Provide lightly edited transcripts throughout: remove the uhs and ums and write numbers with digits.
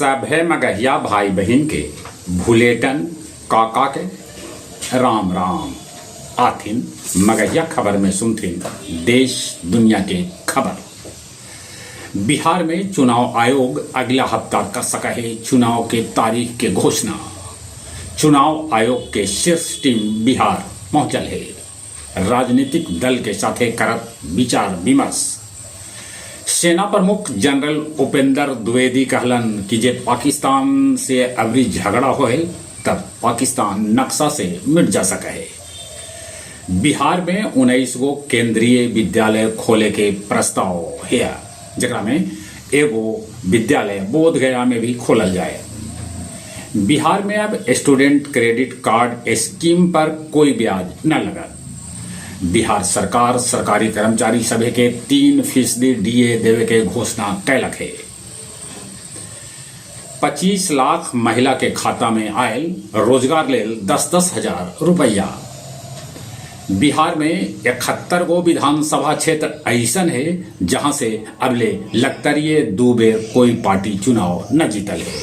सभे मगहिया भाई बहन के भूलेटन काका के राम राम आथिन मगहिया खबर में सुनथिन देश दुनिया के खबर। बिहार में चुनाव आयोग अगला हफ्ता कर सका है चुनाव के तारीख के घोषणा। चुनाव आयोग के शीर्ष टीम बिहार पहुंचल है। राजनीतिक दल के साथे करत विचार विमर्श। सेना प्रमुख जनरल उपेंद्र द्विवेदी कहलन कि जे पाकिस्तान से अबरी झगड़ा होल तब पाकिस्तान नक्शा से मिट जा सका है। बिहार में 19 गो केंद्रीय विद्यालय खोले के प्रस्ताव है, जरा में एगो विद्यालय बोधगया में भी खोलल जाए। बिहार में अब स्टूडेंट क्रेडिट कार्ड स्कीम पर कोई ब्याज न लगा। बिहार सरकार सरकारी कर्मचारी सभे के 3% डीए देवे के घोषणा कैलक है। 25 लाख महिला के खाता में आयल रोजगार लेल 10-10 हजार रुपया। बिहार में 71 गो विधानसभा क्षेत्र ऐसन है जहां से अबले लकतरिये 2 बेर कोई पार्टी चुनाव न जीतल है।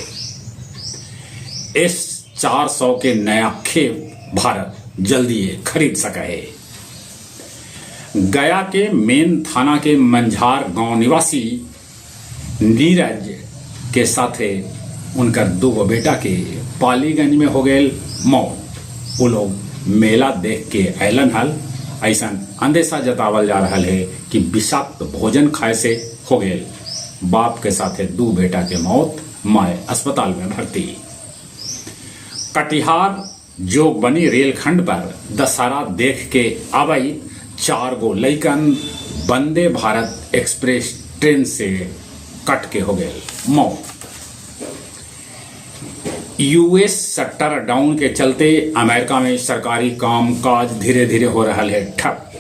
S-400 के नया खेप भारत जल्दी खरीद सका है। गया के मेन थाना के मंझार गांव निवासी नीरज के साथे उनकर 2 बेटा के पालीगंज में हो गए मौत। वो लोग मेला देख के ऐलन हल ऐसा अंदेशा जतावल जा रहा है कि विषाक्त भोजन खाए से हो गए। बाप के साथे 2 बेटा के मौत, माए अस्पताल में भर्ती। कटिहार जोगबनी रेलखंड पर दशहरा देख के आवाई 4 गो लइकन वंदे भारत एक्सप्रेस ट्रेन से कट के हो गए मौत। यूएस शटर डाउन के चलते अमेरिका में सरकारी काम काज धीरे धीरे हो रहा है ठप।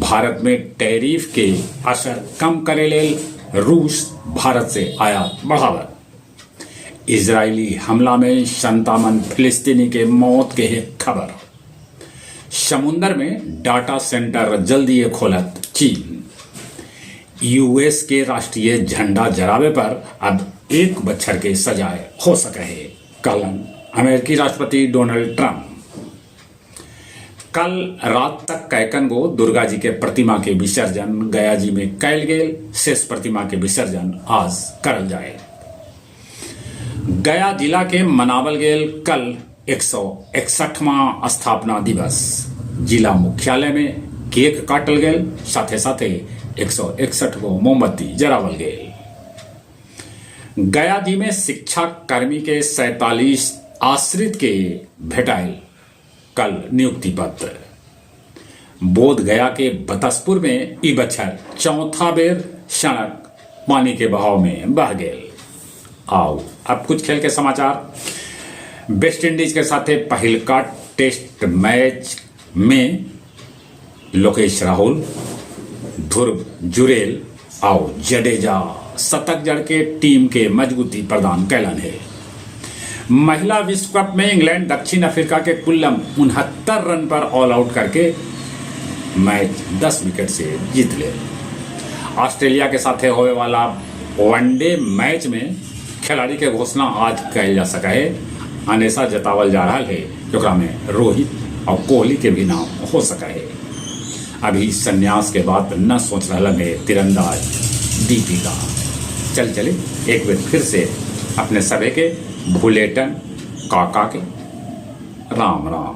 भारत में टैरिफ के असर कम करे लेल रूस भारत से आयात बढ़ावत। इजरायली हमला में 57 फिलिस्तीनी के मौत के है खबर। समुंदर में डाटा सेंटर जल्दी खोलत चीन। यूएस के राष्ट्रीय झंडा जरावे पर अब 1 बच्चर के सजाए हो सके है, कहलन अमेरिकी राष्ट्रपति डोनाल्ड ट्रंप। कल रात तक कैकन गो दुर्गा जी के प्रतिमा के विसर्जन गया जी में कैल गेल। शेष प्रतिमा के विसर्जन आज करल जाए। गया जिला के मनावल गेल कल 161वां स्थापना दिवस। जिला मुख्यालय में केक काटल गेल, साथे साथे 161 गो मोमबत्ती जरावल गेल। गया जी में शिक्षा कर्मी के 47 आश्रित के भेटाइल कल नियुक्ति पत्र। बोध गया के बतसपुर में ई बच्चर 4था बेर सड़क पानी के बहाव में बह गेल। आओ अब कुछ खेल के समाचार। वेस्ट इंडीज के साथे पहिलका टेस्ट मैच में लोकेश राहुल, ध्रुव जुरेल और जडेजा शतक जड़ के टीम के मजबूती प्रदान कैलन है। महिला विश्व कप में इंग्लैंड दक्षिण अफ्रीका के कुल्लम 69 रन पर ऑल आउट करके मैच 10 विकेट से जीत ले। ऑस्ट्रेलिया के साथे होने वाला वनडे मैच में खिलाड़ी के घोषणा आज कैल जा सका है। अंदेशा जतावल जा रहा है जोकरा में रोहित और कोहली के भी नाम हो सका है। अभी संन्यास के बाद न सोच रहा है तीरंदाज दीपिका। चले एक बार फिर से अपने सभी के भूलेटन काका के राम राम।